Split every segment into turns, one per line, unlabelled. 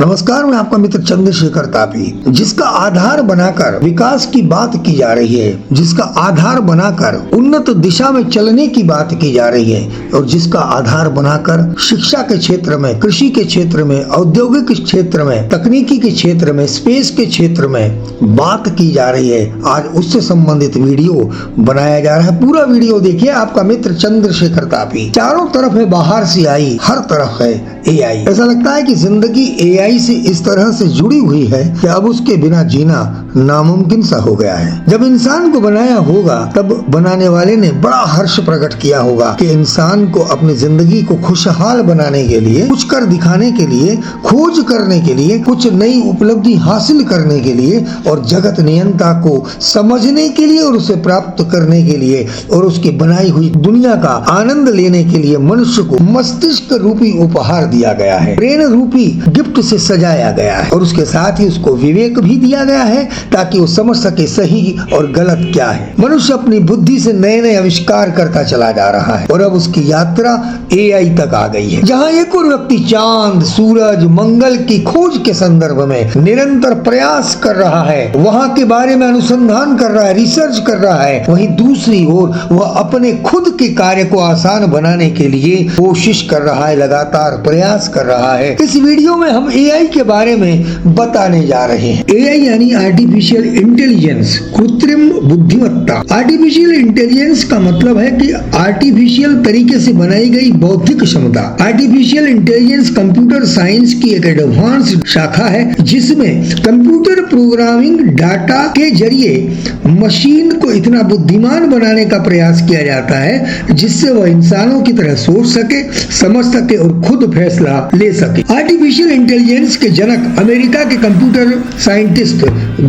नमस्कार, मैं आपका मित्र चंद्रशेखर तापी। जिसका आधार बनाकर विकास की बात की जा रही है, जिसका आधार बनाकर उन्नत दिशा में चलने की बात की जा रही है और जिसका आधार बनाकर शिक्षा के क्षेत्र में, कृषि के क्षेत्र में, औद्योगिक क्षेत्र में, तकनीकी के क्षेत्र में, स्पेस के क्षेत्र में बात की जा रही है, आज उससे संबंधित वीडियो बनाया जा रहा है। पूरा वीडियो देखिए। आपका मित्र चंद्रशेखर तापी। चारों तरफ है बाहर से आई, हर तरफ है एआई। ऐसा लगता है कि जिंदगी एआई से इस तरह से जुड़ी हुई है कि अब उसके बिना जीना नामुमकिन सा हो गया है। जब इंसान को बनाया होगा तब बनाने वाले ने बड़ा हर्ष प्रकट किया होगा कि इंसान को अपनी जिंदगी को खुशहाल बनाने के लिए, कुछ कर दिखाने के लिए, खोज करने के लिए, कुछ नई उपलब्धि हासिल करने के लिए और जगत नियंता को समझने के लिए और उसे प्राप्त करने के लिए और उसकी बनाई हुई दुनिया का आनंद लेने के लिए मनुष्य को मस्तिष्क रूपी उपहार दिया गया है, ब्रेन रूपी गिफ्ट से सजाया गया है और उसके साथ ही उसको विवेक भी दिया गया है ताकि वो समझ सके सही और गलत क्या है। मनुष्य अपनी बुद्धि से नए नए आविष्कार करता चला जा रहा है और अब उसकी यात्रा एआई तक आ गई है, जहाँ एक और व्यक्ति चांद, सूरज, मंगल की खोज के संदर्भ में निरंतर प्रयास कर रहा है, वहाँ के बारे में अनुसंधान कर रहा है, रिसर्च कर रहा है। वहीं दूसरी ओर वह अपने खुद के कार्य को आसान बनाने के लिए कोशिश कर रहा है, लगातार प्रयास कर रहा है। इस वीडियो में हम एआई के बारे में बताने जा रहे हैं। एआई यानी आर्टिफिशियल इंटेलिजेंस, कृत्रिम बुद्धिमत्ता। आर्टिफिशियल इंटेलिजेंस का मतलब है कि आर्टिफिशियल तरीके से बनाई गई बौद्धिक क्षमता। आर्टिफिशियल इंटेलिजेंस कंप्यूटर साइंस की एक एडवांस शाखा है जिसमें कंप्यूटर प्रोग्रामिंग डाटा के जरिए मशीन को इतना बुद्धिमान बनाने का प्रयास किया जाता है जिससे वह इंसानों की तरह सोच सके, समझ सके और खुद फैसला ले सके। आर्टिफिशियल इंटेलिजेंस के जनक अमेरिका के कंप्यूटर साइंटिस्ट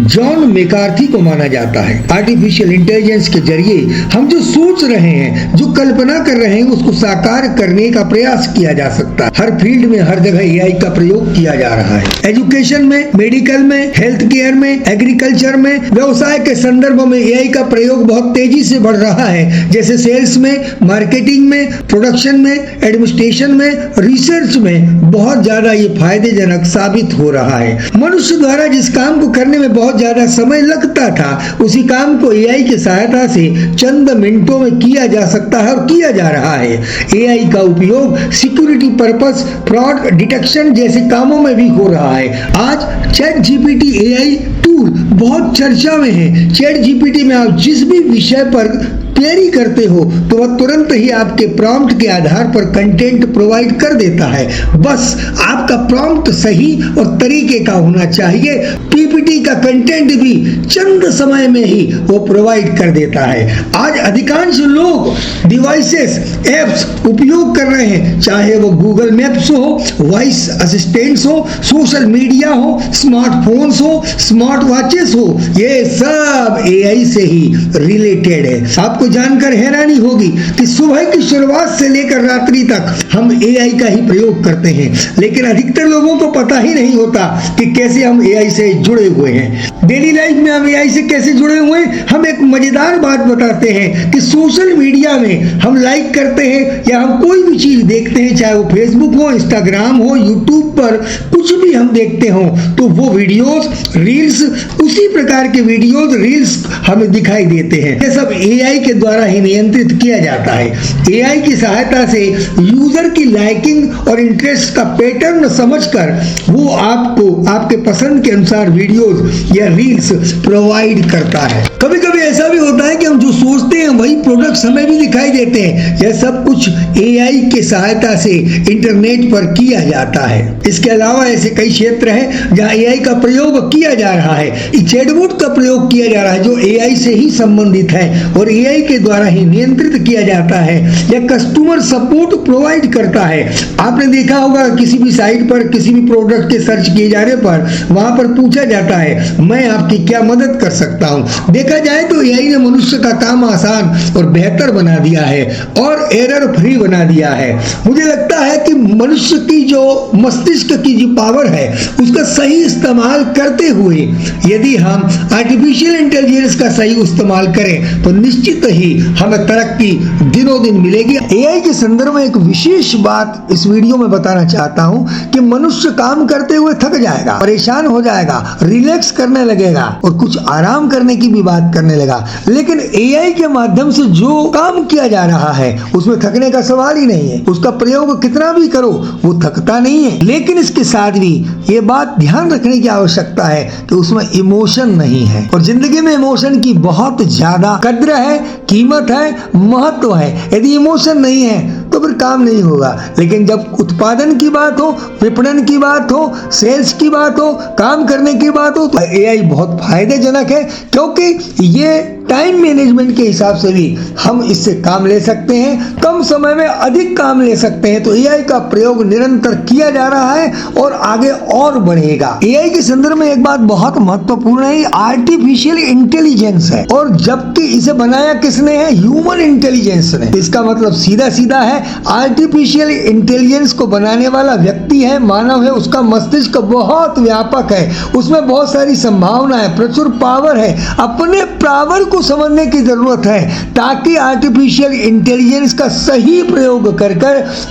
जॉन मैकार्थी को माना जाता है। आर्टिफिशियल इंटेलिजेंस के जरिए हम जो सोच रहे हैं, जो कल्पना कर रहे हैं, उसको साकार करने का प्रयास किया जा सकता है। हर फील्ड में, हर जगह एआई का प्रयोग किया जा रहा है। एजुकेशन में, मेडिकल में, हेल्थ केयर में, एग्रीकल्चर में, व्यवसाय के संदर्भ में एआई का प्रयोग बहुत तेजी से बढ़ रहा है, जैसे सेल्स में, मार्केटिंग में, प्रोडक्शन में, एडमिनिस्ट्रेशन में, रिसर्च में बहुत ज्यादा ये फायदेजनक साबित हो रहा है। मनुष्य द्वारा जिस काम को करने में बहुत ज्यादा समय लगता था, उसी काम को एआई की सहायता से चंद मिनटों में किया जा सकता है और किया जा रहा है। एआई का उपयोग सिक्योरिटी पर्पस, फ्रॉड डिटेक्शन जैसे कामों में भी हो रहा है। आज चैट जीपीटी एआई टूल बहुत चर्चा में है। चैट जीपीटी में आप जिस भी विषय पर क्वेरी करते हो तो वह तुरंत ही आपके प्रॉम्प्ट के आधार पर कंटेंट प्रोवाइड कर देता है। बस आपका प्रॉम्प्ट सही और तरीके का होना चाहिए। पीपीटी का कंटेंट भी चंद समय में ही वो प्रोवाइड कर देता है। आज अधिकांश लोग डिवाइसेस, एप्स उपयोग कर रहे हैं, चाहे वो गूगल मैप्स हो, वॉइस असिस्टेंट्स हो, सोशल मीडिया हो, स्मार्टफोन्स हो, स्मार्ट वॉचेस हो, ये सब एआई से ही रिलेटेड है। आपको जानकर हैरानी होगी कि सुबह की शुरुआत से लेकर रात्रि तक हम एआई का ही प्रयोग करते हैं, लेकिन अधिकतर लोगों को पता ही नहीं होता कि कैसे हम एआई से जुड़े हुए हैं। डेली लाइफ में हम एआई से कैसे जुड़े हुए हैं। हम एक मजेदार बात बताते हैं कि सोशल मीडिया में हम लाइक करते हैं या हम कोई भी चीज देखते हैं, चाहे वो फेसबुक हो, इंस्टाग्राम हो, यूट्यूब पर कुछ भी हम देखते हो, तो वो वीडियोस, रील्स, उसी प्रकार के वीडियोस, रील्स हमें दिखाई देते हैं। ये सब एआई के द्वारा ही नियंत्रित किया जाता है। एआई की सहायता से यूजर की लाइकिंग और इंटरेस्ट का पैटर्न समझकर वो आपको आपके पसंद के अनुसार वीडियोस या रील्स प्रोवाइड करता है। कभी कभी ऐसा भी होता है कि हम जो सोचते हैं वही प्रोडक्ट्स हमें भी दिखाई देते हैं। यह सब कुछ एआई के सहायता से इंटरनेट पर किया जाता है। इसके अलावा ऐसे कई क्षेत्र हैं जहां एआई का प्रयोग किया जा रहा है। चैटबॉट का प्रयोग किया जा रहा है जो एआई से ही संबंधित है और एआई के द्वारा ही नियंत्रित किया जाता है। यह कस्टमर सपोर्ट प्रोवाइड करता है। आपने देखा होगा किसी भी साइट पर किसी भी प्रोडक्ट के सर्च किए जाने पर वहां पर पूछा जाता है, मैं आपकी क्या मदद कर सकता हूं। देखा जाए तो एआई ने मनुष्य का काम आसान और बेहतर बना दिया है और एरर फ्री बना दिया है। मुझे लगता है कि मनुष्य की जो मस्तिष्क की जो पावर है उसका सही इस्तेमाल करते हुए यदि हम आर्टिफिशियल इंटेलिजेंस का सही इस्तेमाल करें तो निश्चित ही हमें तरक्की दिनों दिन मिलेगी। एआई के संदर्भ में एक विशेष बात इस वीडियो में बताना चाहता हूं कि मनुष्य काम करते हुए थक जाएगा, परेशान हो जाएगा, रिलैक्स करने लगेगा और कुछ आराम करने की भी बात करने लगा। लेकिन एआई के माध्यम से जो काम किया जा रहा है उसमें थकने का सवाल ही नहीं है। उसका प्रयोग कितना भी करो वो थकता नहीं है। लेकिन इसके साथ भी ये बात ध्यान रखने की आवश्यकता है कि उसमें इमोशन नहीं है, और जिंदगी में इमोशन की बहुत ज्यादा कद्र है, कीमत है, महत्व है। यदि इमोशन नहीं है तो फिर काम नहीं होगा। लेकिन जब उत्पादन की बात हो, विपणन की बात हो, सेल्स की बात हो, काम करने की बात हो, तो एआई बहुत फायदेजनक है, क्योंकि ये टाइम मैनेजमेंट के हिसाब से भी हम इससे काम ले सकते हैं, कम समय में अधिक काम ले सकते हैं। तो एआई का प्रयोग निरंतर किया जा रहा है और आगे और बढ़ेगा। एआई के संदर्भ में एक बात बहुत महत्वपूर्ण है, आर्टिफिशियल इंटेलिजेंस है, और जबकि इसे बनाया किसने है? ह्यूमन इंटेलिजेंस ने। इसका मतलब सीधा सीधा है, आर्टिफिशियल इंटेलिजेंस को बनाने वाला व्यक्ति है, मानव है, उसका मस्तिष्क बहुत व्यापक है, उसमें बहुत सारी संभावना है, प्रचुर पावर है। अपने पावर को समझने की जरूरत है ताकि आर्टिफिशियल इंटेलिजेंस का सही प्रयोग कर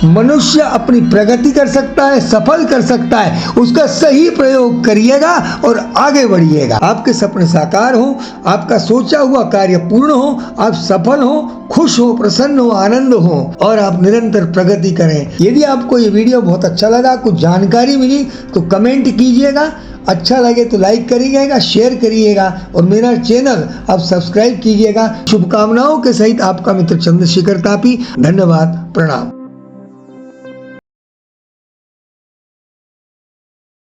मनुष्य अपनी प्रगति कर सकता है, सफल कर सकता है। उसका सही प्रयोग करिएगा और आगे बढ़िएगा। आपके सपने साकार हो, आपका सोचा हुआ कार्य पूर्ण हो, आप सफल हो, खुश हो, प्रसन्न हो, आनंद हो और आप निरंतर प्रगति करें। यदि आपको ये वीडियो बहुत अच्छा लगा, कुछ जानकारी मिली तो कमेंट कीजिएगा, अच्छा लगे तो लाइक करिएगा, शेयर करिएगा और मेरा चैनल आप सब्सक्राइब कीजिएगा। शुभकामनाओं के सहित आपका मित्र चंद्रशेखर तापी। धन्यवाद, प्रणाम।